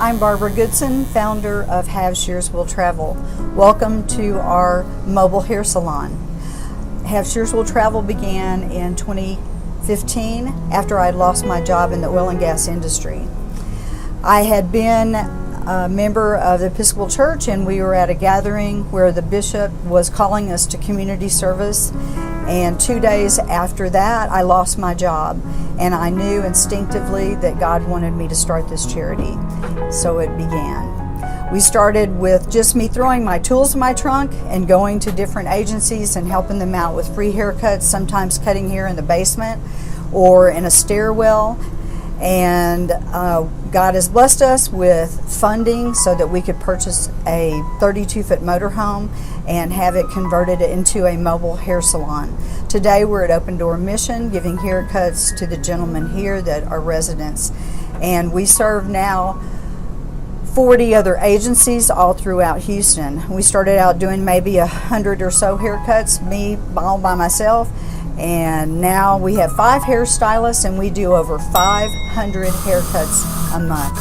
I'm Barbara Goodson, founder of Have Shears Will Travel. Welcome to our mobile hair salon. Have Shears Will Travel began in 2015 after I lost my job in the oil and gas industry. I had been a member of the Episcopal Church, and we were at a gathering where the bishop was calling us to community service, and 2 days after that I lost my job, and I knew instinctively that God wanted me to start this charity. So it began. We started with just me throwing my tools in my trunk and going to different agencies and helping them out with free haircuts, sometimes cutting hair in the basement or in a stairwell. And God has blessed us with funding so that we could purchase a 32-foot motorhome and have it converted into a mobile hair salon. Today we're at Open Door Mission giving haircuts to the gentlemen here that are residents. And we serve now 40 other agencies all throughout Houston. We started out doing maybe 100 or so haircuts, me all by myself. And now we have 5 hairstylists, and we do over 500 haircuts a month.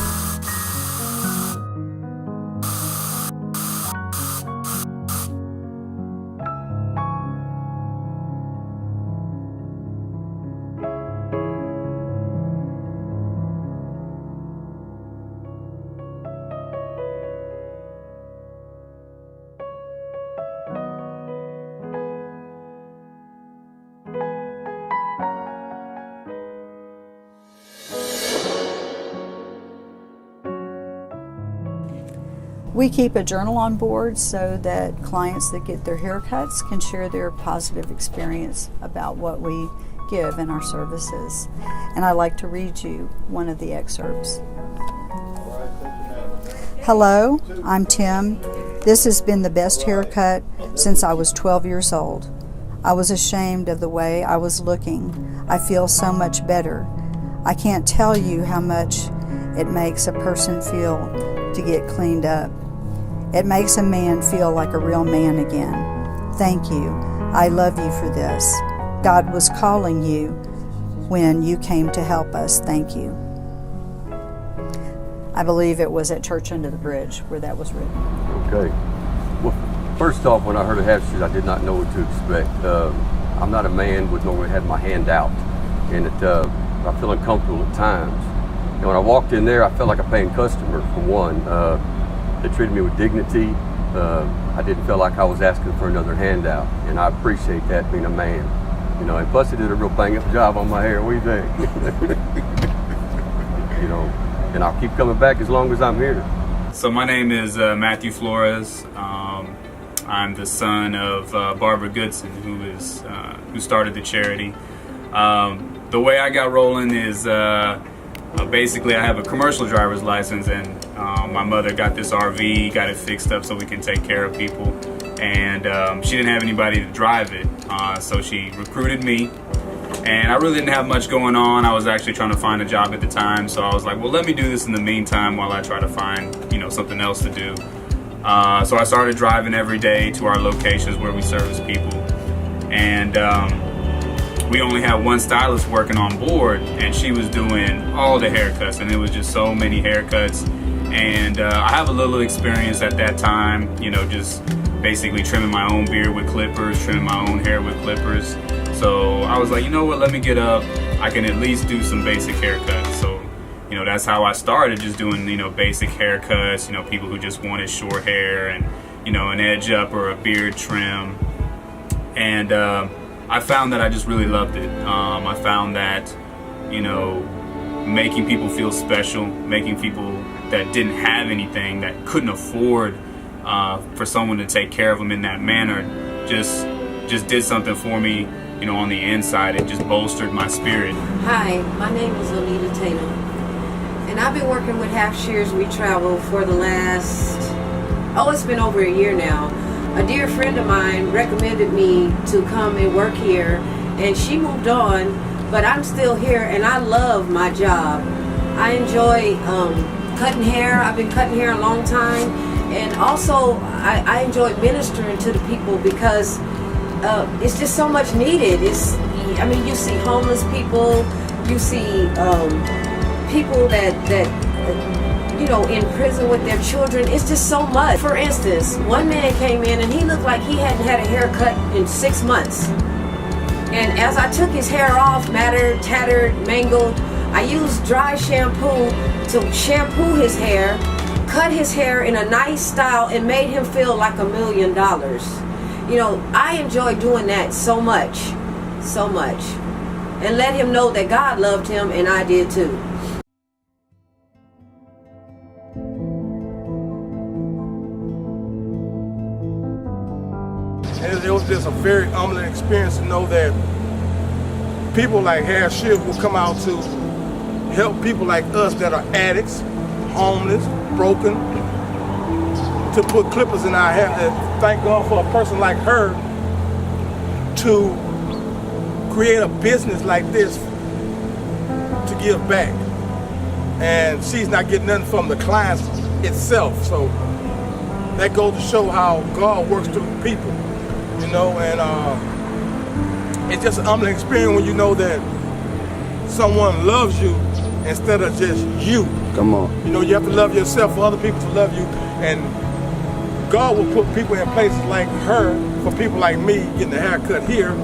We keep a journal on board so that clients that get their haircuts can share their positive experience about what we give in our services. And I'd like to read you one of the excerpts. Hello, I'm Tim. This has been the best haircut since I was 12 years old. I was ashamed of the way I was looking. I feel so much better. I can't tell you how much it makes a person feel to get cleaned up. It makes a man feel like a real man again. Thank you. I love you for this. God was calling you when you came to help us. Thank you. I believe it was at Church Under the Bridge where that was written. Okay. Well, first off, when I heard of Have Shears, I did not know what to expect. I'm not a man with normally have my hand out, and I feel uncomfortable at times. And when I walked in there, I felt like a paying customer, for one. They treated me with dignity. I didn't feel like I was asking for another handout, and I appreciate that, being a man. You know, and plus they did a real bang-up job on my hair. What do you think? You know, and I'll keep coming back as long as I'm here. So my name is Matthew Flores. I'm the son of Barbara Goodson, who started the charity. The way I got rolling is basically I have a commercial driver's license, and my mother got this RV, got it fixed up so we can take care of people, and she didn't have anybody to drive it, so she recruited me, and I really didn't have much going on. I was actually trying to find a job at the time, so I was like, well, let me do this in the meantime while I try to find something else to do. So I started driving every day to our locations where we service people, and we only had one stylist working on board, and she was doing all the haircuts, and it was just so many haircuts. And I have a little experience at that time, just basically trimming my own beard with clippers, trimming my own hair with clippers. So I was like, you know what, let me get up. I can at least do some basic haircuts. So, that's how I started, just doing, basic haircuts, people who just wanted short hair and, an edge up or a beard trim. And I found that I just really loved it. I found that, making people feel special, making people that didn't have anything, that couldn't afford for someone to take care of them in that manner, just did something for me, on the inside. It just bolstered my spirit. Hi, my name is Olita Tatum, and I've been working with Have Shears We Travel for the last, it's been over a year now. A dear friend of mine recommended me to come and work here, and she moved on, but I'm still here, and I love my job. I enjoy cutting hair. I've been cutting hair a long time, and also I enjoy ministering to the people because it's just so much needed. You see homeless people, you see people that in prison with their children. It's just so much. For instance, one man came in and he looked like he hadn't had a haircut in 6 months. And as I took his hair off, matted, tattered, mangled, I used dry shampoo to shampoo his hair, cut his hair in a nice style, and made him feel like $1 million. I enjoy doing that so much, so much. And let him know that God loved him and I did too. And it was just a very humbling experience to know that people like Shears will come out to help people like us that are addicts, homeless, broken, to put clippers in our hair. And thank God for a person like her to create a business like this to give back. And she's not getting nothing from the clients itself. So that goes to show how God works through people. And it's just an humbling experience when you know that someone loves you instead of just you. Come on. You have to love yourself for other people to love you, and God will put people in places like her for people like me getting a haircut here,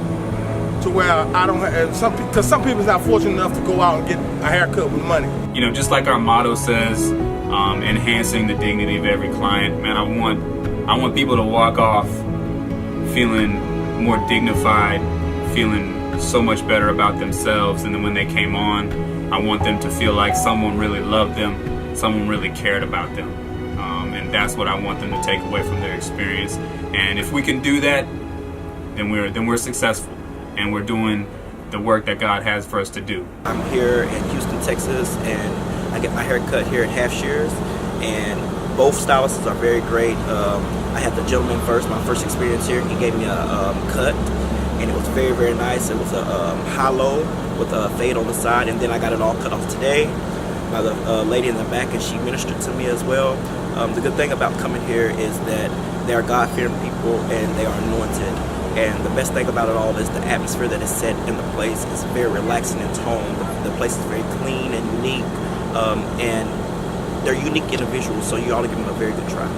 to where I don't have because some people's not fortunate enough to go out and get a haircut with money. Just like our motto says, enhancing the dignity of every client. Man, I want people to walk off feeling more dignified, feeling so much better about themselves, and then when they came on, I want them to feel like someone really loved them, someone really cared about them, and that's what I want them to take away from their experience. And if we can do that, then we're successful, and we're doing the work that God has for us to do. I'm here in Houston, Texas, and I get my hair cut here at Shears, and both stylists are very great. I had the gentleman first, my first experience here. He gave me a cut, and it was very, very nice. It was a high-low with a fade on the side, and then I got it all cut off today by the lady in the back, and she ministered to me as well. The good thing about coming here is that they are God-fearing people, and they are anointed. And the best thing about it all is the atmosphere that is set in the place is very relaxing in tone. The place is very clean and unique, and they're unique individuals, so you ought to give them a very good try.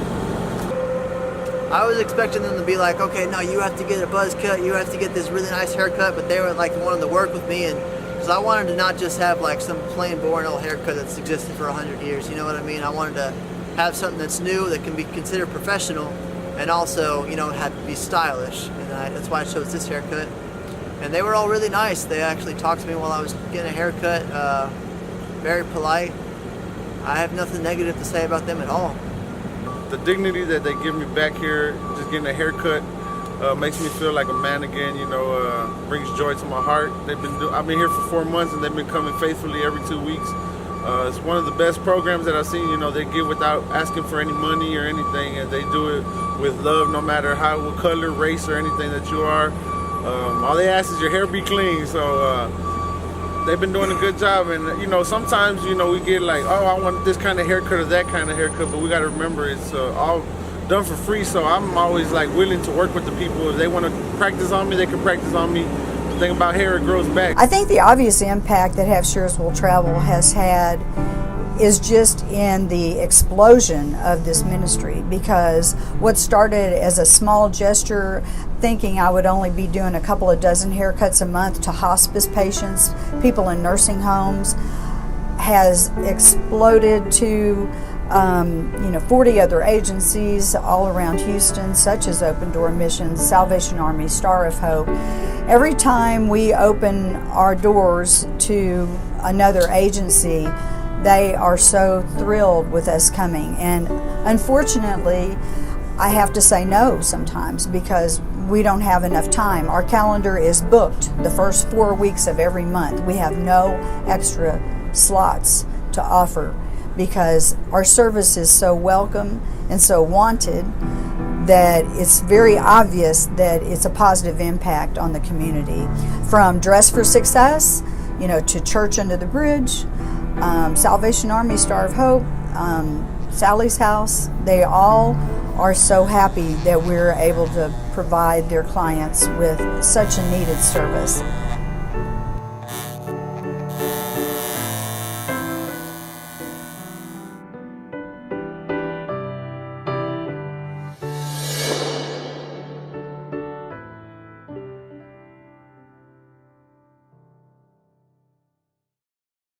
I was expecting them to be like, okay, no, you have to get a buzz cut, you have to get this really nice haircut, but they were like wanting to work with me, and because I wanted to not just have like some plain boring old haircut that's existed for 100 years, you know what I mean? I wanted to have something that's new, that can be considered professional, and also, have to be stylish, and that's why I chose this haircut. And they were all really nice. They actually talked to me while I was getting a haircut, very polite. I have nothing negative to say about them at all. The dignity that they give me back here, just getting a haircut, makes me feel like a man again. Brings joy to my heart. I've been here for 4 months, and they've been coming faithfully every 2 weeks. It's one of the best programs that I've seen. They give without asking for any money or anything, and they do it with love, no matter what color, race, or anything that you are. All they ask is your hair be clean. So they've been doing a good job, and sometimes we get like, oh, I want this kind of haircut or that kind of haircut, but we got to remember it's all done for free. So I'm always like willing to work with the people. If they want to practice on me, they can practice on me. The thing about hair, it grows back. I think the obvious impact that Shears Will Travel has had is just in the explosion of this ministry, because what started as a small gesture, thinking I would only be doing a couple of dozen haircuts a month to hospice patients, people in nursing homes, has exploded to 40 other agencies all around Houston, such as Open Door Missions, Salvation Army, Star of Hope. Every time we open our doors to another agency, they are so thrilled with us coming. And unfortunately, I have to say no sometimes because we don't have enough time. Our calendar is booked the first 4 weeks of every month. We have no extra slots to offer because our service is so welcome and so wanted that it's very obvious that it's a positive impact on the community. From Dress for Success, to Church Under the Bridge, Salvation Army, Star of Hope, Sally's House, they all are so happy that we're able to provide their clients with such a needed service.